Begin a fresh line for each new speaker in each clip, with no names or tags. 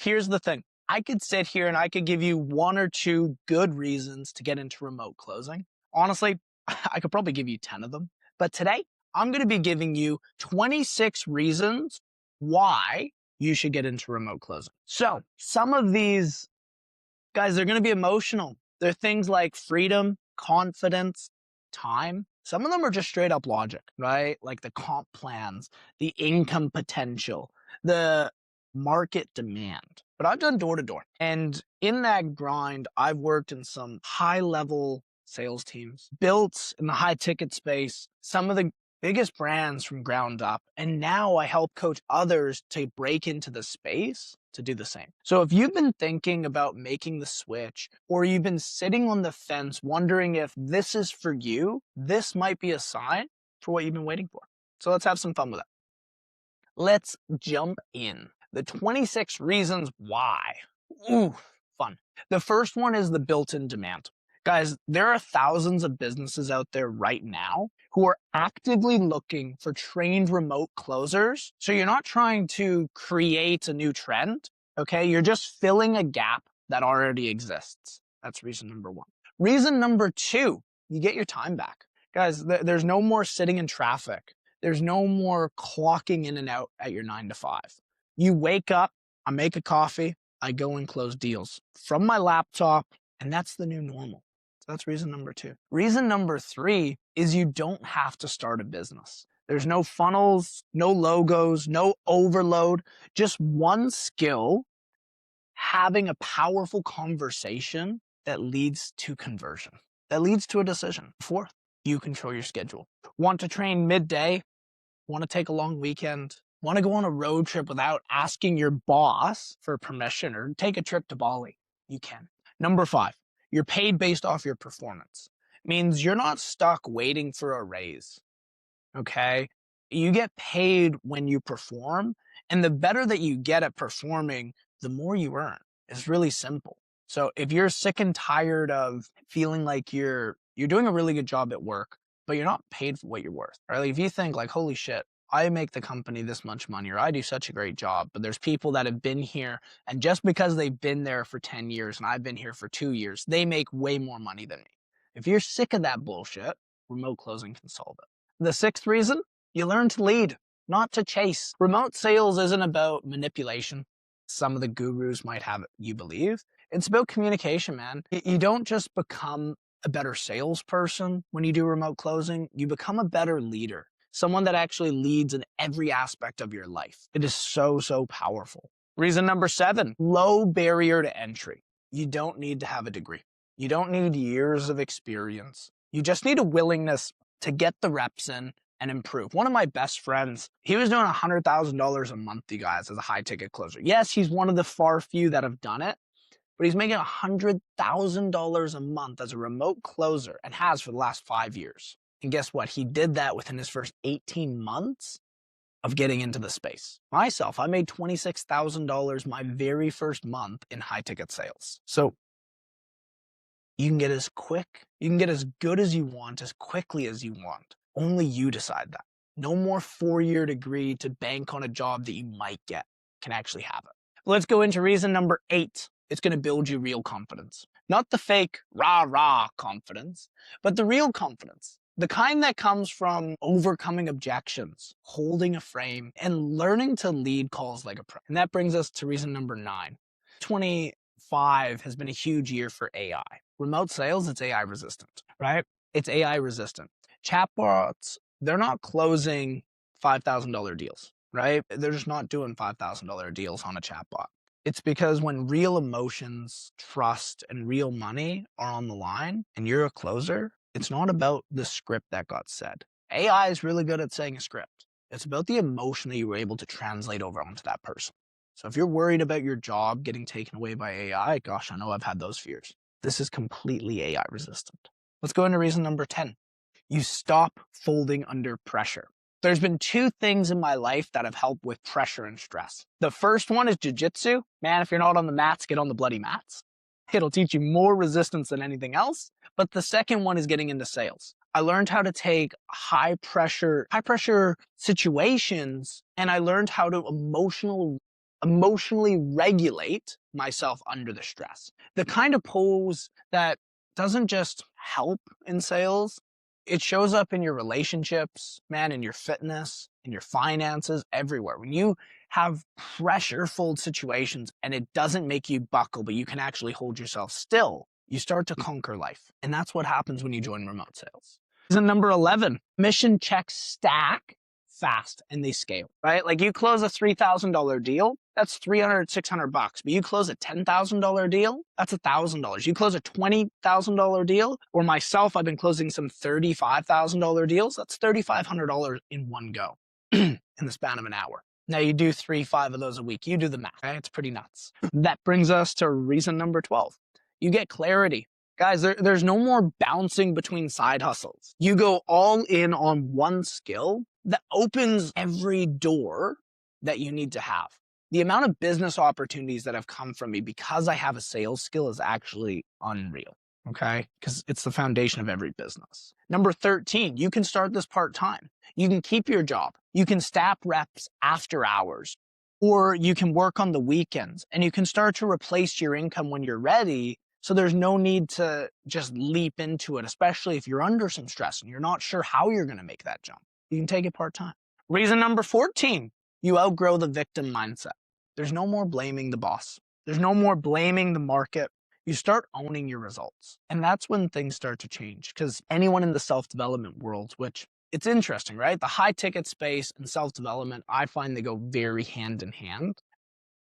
Here's the thing. I could sit here and I could give you one or two good reasons to get into remote closing. Honestly, I could probably give you 10 of them. But today, I'm going to be giving you 26 reasons why you should get into remote closing. So some of these, guys, they're going to be emotional. They're things like freedom, confidence, time. Some of them are just straight up logic, right? Like the comp plans, the income potential, the market demand. But I've done door to door. And in that grind, I've worked in some high level sales teams, built in the high ticket space, some of the biggest brands from ground up. And now I help coach others to break into the space to do the same. So if you've been thinking about making the switch, or you've been sitting on the fence wondering if this is for you, this might be a sign for what you've been waiting for. So let's have some fun with it. Let's jump in. The 26 reasons why. Ooh, fun. The first one is the built-in demand. Guys, there are thousands of businesses out there right now who are actively looking for trained remote closers. So you're not trying to create a new trend, okay? You're just filling a gap that already exists. That's reason number one. Reason number two, you get your time back. Guys, there's no more sitting in traffic. There's no more clocking in and out at your 9 to 5. You wake up, I make a coffee, I go and close deals from my laptop, and that's the new normal. So that's reason number two. Reason number three is you don't have to start a business. There's no funnels, no logos, no overload, just one skill, having a powerful conversation that leads to conversion, that leads to a decision. Fourth, you control your schedule. Want to train midday? Want to take a long weekend? Want to go on a road trip without asking your boss for permission, or take a trip to Bali? You can. Number five, you're paid based off your performance. Means you're not stuck waiting for a raise, okay? You get paid when you perform, and the better that you get at performing, the more you earn. It's really simple. So if you're sick and tired of feeling like you're doing a really good job at work, but you're not paid for what you're worth, right? Like if you think like, holy shit, I make the company this much money, or I do such a great job, but there's people that have been here, and just because they've been there for 10 years and I've been here for 2 years, they make way more money than me. If you're sick of that bullshit, remote closing can solve it. The sixth reason, you learn to lead, not to chase. Remote sales isn't about manipulation. Some of the gurus might have you believe. It's about communication, man. You don't just become a better salesperson when you do remote closing, you become a better leader. Someone that actually leads in every aspect of your life. It is so, so powerful. Reason number seven, low barrier to entry. You don't need to have a degree. You don't need years of experience. You just need a willingness to get the reps in and improve. One of my best friends, he was doing $100,000 a month, you guys, as a high ticket closer. Yes, he's one of the far few that have done it, but he's making $100,000 a month as a remote closer, and has for the last 5 years. And guess what? He did that within his first 18 months of getting into the space. Myself, I made $26,000 my very first month in high ticket sales. So you can get as good as you want, as quickly as you want. Only you decide that. No more 4-year degree to bank on a job that you might get. Can actually have it. Let's go into reason number 8. It's going to build you real confidence. Not the fake rah-rah confidence, but the real confidence. The kind that comes from overcoming objections, holding a frame, and learning to lead calls like a pro. And that brings us to reason number 9. 25 has been a huge year for AI. Remote sales, it's AI resistant, right? It's AI resistant. Chatbots, they're not closing $5,000 deals, right? They're just not doing $5,000 deals on a chatbot. It's because when real emotions, trust, and real money are on the line, and you're a closer, it's not about the script that got said. AI is really good at saying a script. It's about the emotion that you were able to translate over onto that person. So if you're worried about your job getting taken away by AI, gosh, I know I've had those fears. This is completely AI resistant. Let's go into reason number 10. You stop folding under pressure. There's been 2 things in my life that have helped with pressure and stress. The first one is jiu-jitsu. Man, if you're not on the mats, get on the bloody mats. It'll teach you more resistance than anything else. But the second one is getting into sales. I learned how to take high pressure situations, and I learned how to emotionally regulate myself under the stress. The kind of pose that doesn't just help in sales, it shows up in your relationships, man, in your fitness, in your finances, everywhere. When you have pressure-filled situations and it doesn't make you buckle, but you can actually hold yourself still, you start to conquer life. And that's what happens when you join remote sales. Reason number 11, mission checks stack fast and they scale, right? Like you close a $3,000 deal, that's 300, 600 bucks. But you close a $10,000 deal, that's $1,000. You close a $20,000 deal, or myself, I've been closing some $35,000 deals, that's $3,500 in one go in the span of an hour. Now you do 3-5 of those a week. You do the math, right? It's pretty nuts. That brings us to reason number 12. You get clarity. Guys, there's no more bouncing between side hustles. You go all in on one skill that opens every door that you need to have. The amount of business opportunities that have come from me because I have a sales skill is actually unreal, okay? Because it's the foundation of every business. Number 13, you can start this part-time. You can keep your job. You can staff reps after hours, or you can work on the weekends, and you can start to replace your income when you're ready. So there's no need to just leap into it, especially if you're under some stress and you're not sure how you're going to make that jump. You can take it part-time. Reason number 14, you outgrow the victim mindset. There's no more blaming the boss. There's no more blaming the market. You start owning your results. And that's when things start to change, because anyone in the self-development world, which it's interesting, right? The high ticket space and self-development, I find they go very hand in hand.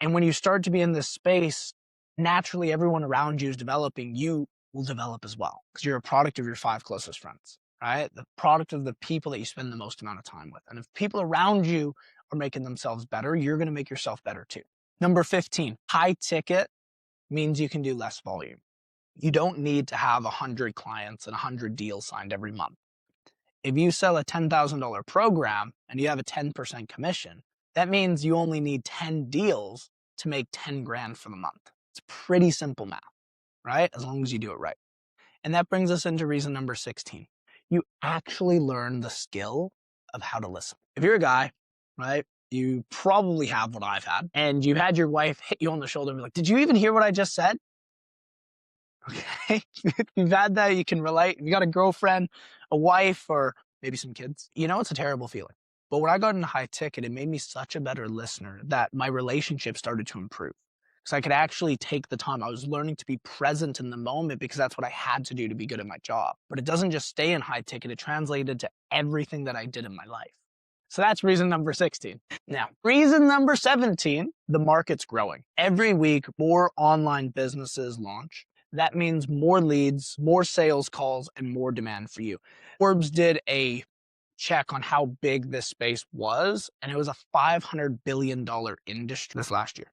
And when you start to be in this space, naturally everyone around you is developing, you will develop as well, because you're a product of your 5 closest friends, right? The product of the people that you spend the most amount of time with. And if people around you are making themselves better, you're going to make yourself better too. Number 15, high ticket means you can do less volume. You don't need to have 100 clients and 100 deals signed every month. If you sell a $10,000 program and you have a 10% commission, that means you only need 10 deals to make 10 grand for the month. It's pretty simple math, right? As long as you do it right. And that brings us into reason number 16. You actually learn the skill of how to listen. If you're a guy, right, you probably have what I've had, and you had your wife hit you on the shoulder and be like, did you even hear what I just said? Okay, if you've had that, you can relate. If you got a girlfriend, a wife, or maybe some kids, you know it's a terrible feeling. But when I got into high ticket, it made me such a better listener that my relationship started to improve. So I could actually take the time. I was learning to be present in the moment because that's what I had to do to be good at my job. But it doesn't just stay in high ticket. It translated to everything that I did in my life. So that's reason number 16. Now, reason number 17, the market's growing. Every week, more online businesses launch. That means more leads, more sales calls, and more demand for you. Forbes did a check on how big this space was, and it was a $500 billion industry this last year.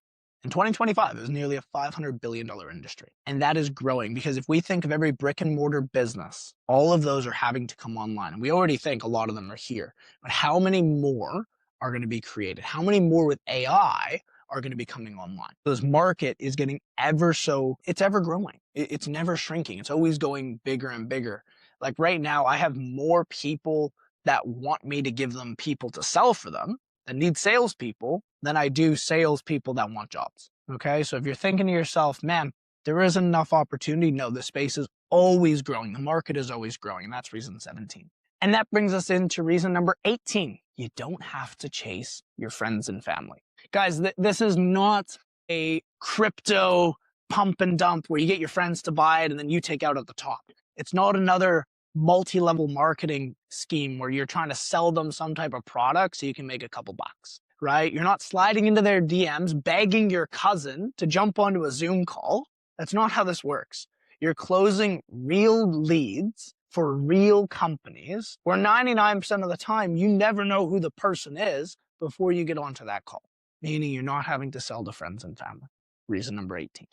In 2025, it was nearly a $500 billion industry. And that is growing because if we think of every brick and mortar business, all of those are having to come online. And we already think a lot of them are here. But how many more are going to be created? How many more with AI are going to be coming online? This market is getting it's ever growing. It's never shrinking. It's always going bigger and bigger. Like right now, I have more people that want me to give them people to sell for them that need salespeople than I do salespeople that want jobs. Okay, so if you're thinking to yourself, man, there isn't enough opportunity. No, the space is always growing. The market is always growing. And that's reason 17. And that brings us into reason number 18. You don't have to chase your friends and family. Guys, this is not a crypto pump and dump where you get your friends to buy it and then you take out at the top. It's not another multi-level marketing scheme where you're trying to sell them some type of product so you can make a couple bucks, right? You're not sliding into their DMs, begging your cousin to jump onto a Zoom call. That's not how this works. You're closing real leads for real companies where 99% of the time, you never know who the person is before you get onto that call, meaning you're not having to sell to friends and family. Reason number 18.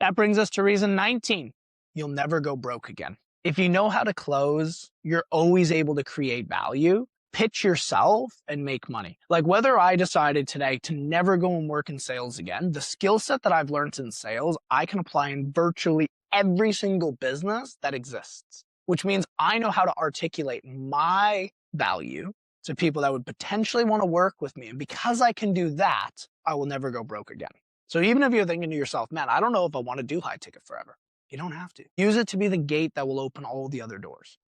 That brings us to reason 19. You'll never go broke again. If you know how to close, you're always able to create value, pitch yourself, and make money. Like whether I decided today to never go and work in sales again, the skill set that I've learned in sales, I can apply in virtually every single business that exists, which means I know how to articulate my value to people that would potentially want to work with me. And because I can do that, I will never go broke again. So even if you're thinking to yourself, man, I don't know if I want to do high ticket forever. You don't have to. Use it to be the gate that will open all the other doors.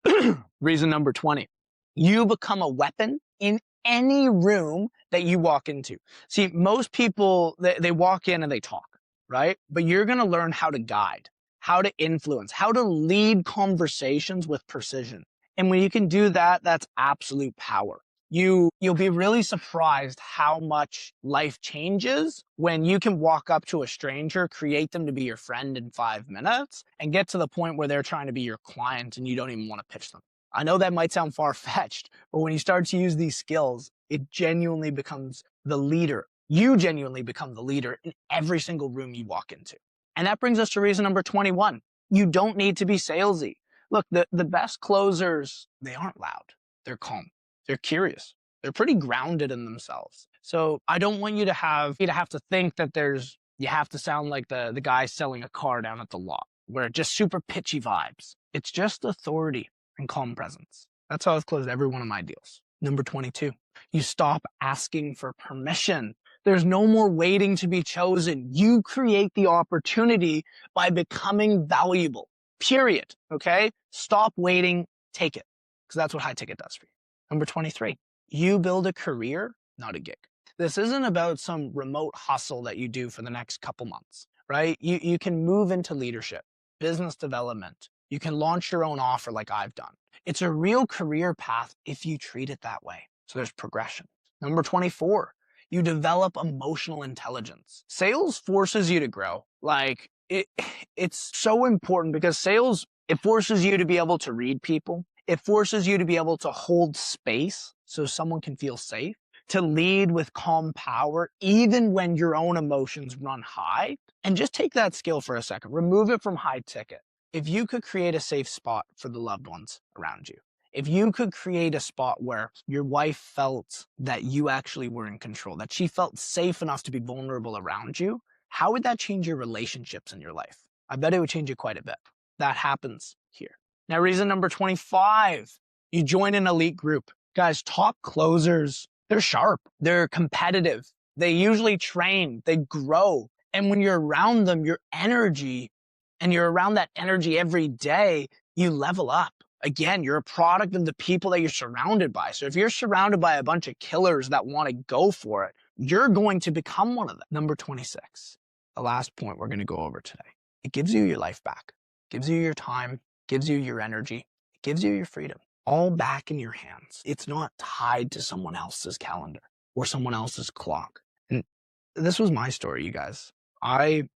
Reason number 20, you become a weapon in any room that you walk into. See, most people, they walk in and they talk, right? But you're going to learn how to guide, how to influence, how to lead conversations with precision. And when you can do that, that's absolute power. You'll be really surprised how much life changes when you can walk up to a stranger, create them to be your friend in 5 minutes, and get to the point where they're trying to be your client and you don't even want to pitch them. I know that might sound far-fetched, but when you start to use these skills, it genuinely becomes the leader. You genuinely become the leader in every single room you walk into. And that brings us to reason number 21. You don't need to be salesy. Look, the best closers, they aren't loud. They're calm. They're curious. They're pretty grounded in themselves. So I don't want you to have to think that you have to sound like the guy selling a car down at the lot, where it's just super pitchy vibes. It's just authority and calm presence. That's how I've closed every one of my deals. Number 22, you stop asking for permission. There's no more waiting to be chosen. You create the opportunity by becoming valuable, period, okay? Stop waiting, take it, because that's what high ticket does for you. Number 23, you build a career, not a gig. This isn't about some remote hustle that you do for the next couple months, right? You can move into leadership, business development. You can launch your own offer like I've done. It's a real career path if you treat it that way. So there's progression. Number 24, you develop emotional intelligence. Sales forces you to grow. Like it's so important because sales, it forces you to be able to read people. It forces you to be able to hold space so someone can feel safe, to lead with calm power, even when your own emotions run high. And just take that skill for a second. Remove it from high ticket. If you could create a safe spot for the loved ones around you, if you could create a spot where your wife felt that you actually were in control, that she felt safe enough to be vulnerable around you, how would that change your relationships in your life? I bet it would change it quite a bit. That happens here. Now, reason number 25, you join an elite group. Guys, top closers, they're sharp, they're competitive, they usually train, they grow. And when you're around them, your energy, and you're around that energy every day, you level up. Again, you're a product of the people that you're surrounded by. So if you're surrounded by a bunch of killers that want to go for it, you're going to become one of them. Number 26, the last point we're going to go over today. It gives you your life back, gives you your time, gives you your energy, it gives you your freedom, all back in your hands. It's not tied to someone else's calendar or someone else's clock. And this was my story, you guys. I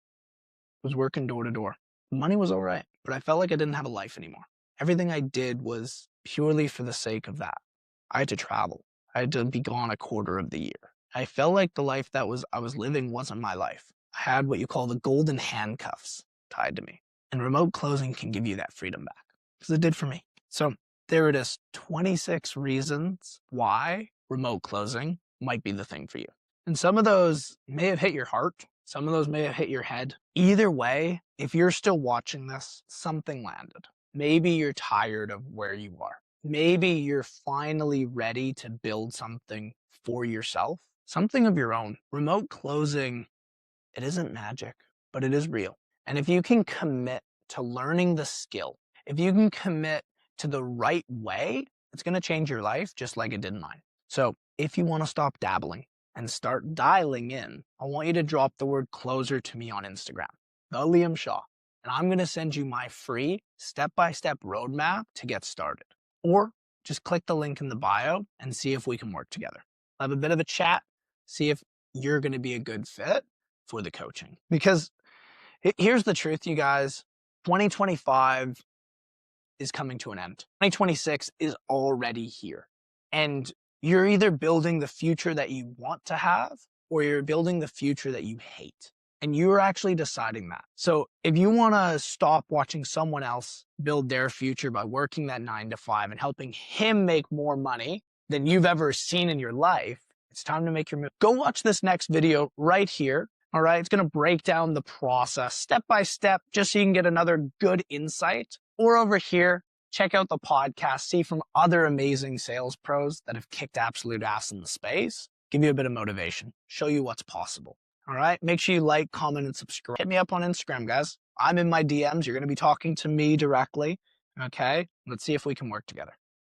was working door to door. Money was all right, but I felt like I didn't have a life anymore. Everything I did was purely for the sake of that. I had to travel. I had to be gone a quarter of the year. I felt like the life that I was living wasn't my life. I had what you call the golden handcuffs tied to me. And remote closing can give you that freedom back, because it did for me. So there it is, 26 reasons why remote closing might be the thing for you. And some of those may have hit your heart. Some of those may have hit your head. Either way, if you're still watching this, something landed. Maybe you're tired of where you are. Maybe you're finally ready to build something for yourself, something of your own. Remote closing, it isn't magic, but it is real. And if you can commit to learning the skill, if you can commit to the right way, it's going to change your life just like it did mine. So if you want to stop dabbling and start dialing in, I want you to drop the word closer to me on Instagram, the Liam Shaw, and I'm going to send you my free step-by-step roadmap to get started. Or just click the link in the bio and see if we can work together. Have a bit of a chat, see if you're going to be a good fit for the coaching. Because here's the truth, you guys, 2025 is coming to an end. 2026 is already here. And you're either building the future that you want to have, or you're building the future that you hate. And you're actually deciding that. So if you want to stop watching someone else build their future by working that 9 to 5 and helping him make more money than you've ever seen in your life, it's time to make your move. Go watch this next video right here. All right, it's going to break down the process step by step, just so you can get another good insight. Or over here, check out the podcast, see from other amazing sales pros that have kicked absolute ass in the space, give you a bit of motivation, show you what's possible. All right, make sure you like, comment, and subscribe. Hit me up on Instagram, guys. I'm in my DMs. You're going to be talking to me directly. Okay, let's see if we can work together.